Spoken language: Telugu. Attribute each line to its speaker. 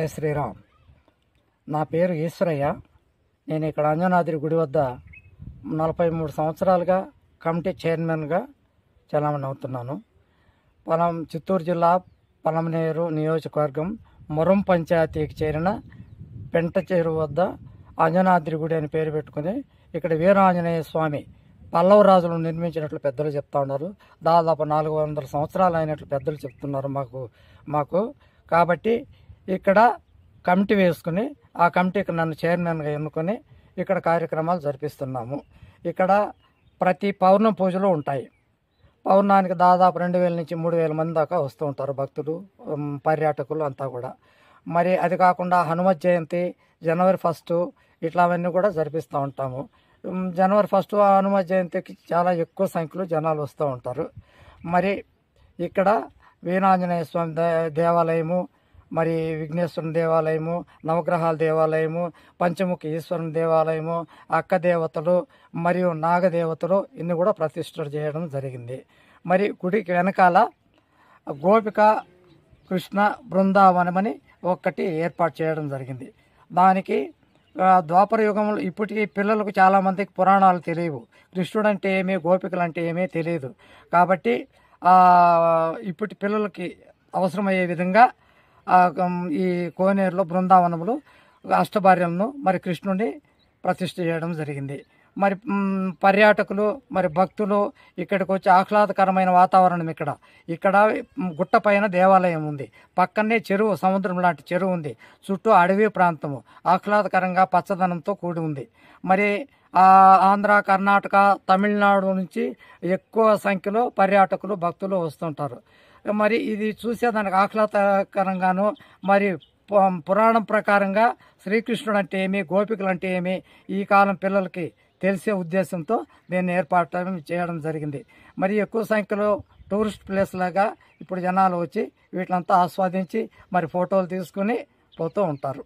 Speaker 1: జయ శ్రీరామ్. నా పేరు ఈశ్వరయ్య. నేను ఇక్కడ అంజనాద్రి గుడి వద్ద 43 సంవత్సరాలుగా కమిటీ చైర్మన్గా చలామణి అవుతున్నాను. చిత్తూరు జిల్లా పలమనేరు నియోజకవర్గం మురం పంచాయతీకి చేరిన పెంట చెరువు వద్ద అంజనాద్రి గుడి అని పేరు పెట్టుకుని ఇక్కడ వీరాంజనేయ స్వామి పల్లవ రాజులు నిర్మించినట్లు పెద్దలు చెప్తా ఉన్నారు. దాదాపు 400 సంవత్సరాలు అయినట్లు పెద్దలు చెప్తున్నారు మాకు. కాబట్టి ఇక్కడ కమిటీ వేసుకుని ఆ కమిటీకి నన్ను చైర్మన్గా ఎన్నుకొని ఇక్కడ కార్యక్రమాలు జరిపిస్తున్నాము. ఇక్కడ ప్రతి పౌర్ణమి పూజలు ఉంటాయి. పౌర్ణానికి దాదాపు 2000 నుంచి 3000 మంది దాకా వస్తూ ఉంటారు భక్తులు, పర్యాటకులు అంతా కూడా. మరి అది కాకుండా హనుమత్ జయంతి, జనవరి 1 ఇట్లావన్నీ కూడా జరిపిస్తూ ఉంటాము. జనవరి 1 హనుమత్ జయంతికి చాలా ఎక్కువ సంఖ్యలో జనాలు వస్తూ ఉంటారు. మరి ఇక్కడ వీరాంజనేయ స్వామి దేవాలయము, మరి విఘ్నేశ్వరుని దేవాలయము, నవగ్రహాల దేవాలయము, పంచముఖి ఈశ్వరుని దేవాలయము, అక్క దేవతలు మరియు నాగదేవతలు ఇన్ని కూడా ప్రతిష్ఠ చేయడం జరిగింది. మరి గుడికి వెనకాల గోపిక కృష్ణ బృందావనమని ఒక్కటి ఏర్పాటు చేయడం జరిగింది. దానికి ద్వాపర యుగంలో ఇప్పటికీ పిల్లలకు చాలామందికి పురాణాలు తెలియవు. కృష్ణుడు అంటే ఏమీ, గోపికలు అంటే ఏమీ తెలియదు. కాబట్టి ఇప్పటి పిల్లలకి అవసరమయ్యే విధంగా ఈ కోనేరులో బృందావనములు అష్టభార్యలను మరి కృష్ణుడిని ప్రతిష్ఠ చేయడం జరిగింది. మరి పర్యాటకులు మరి భక్తులు ఇక్కడికి వచ్చి ఆహ్లాదకరమైన వాతావరణం ఇక్కడ గుట్ట పైన దేవాలయం ఉంది, పక్కనే చెరువు, సముద్రం లాంటి చెరువు ఉంది, చుట్టూ అడవి ప్రాంతము ఆహ్లాదకరంగా పచ్చదనంతో కూడి ఉంది. మరి ఆంధ్ర, కర్ణాటక, తమిళనాడు నుంచి ఎక్కువ సంఖ్యలో పర్యాటకులు భక్తులు వస్తుంటారు. మరి ఇది చూసేదానికి ఆహ్లాదకరంగాను, మరి పురాణం ప్రకారంగా శ్రీకృష్ణుడు అంటే ఏమి, గోపికలు అంటే ఏమి ఈ కాలం పిల్లలకి తెలిసే ఉద్దేశంతో దీన్ని ఏర్పాటు చేయడం జరిగింది. మరి ఎక్కువ సంఖ్యలో టూరిస్ట్ ప్లేస్ లాగా ఇప్పుడు జనాలు వచ్చి వీటినంతా ఆస్వాదించి మరి ఫోటోలు తీసుకుని పోతూ ఉంటారు.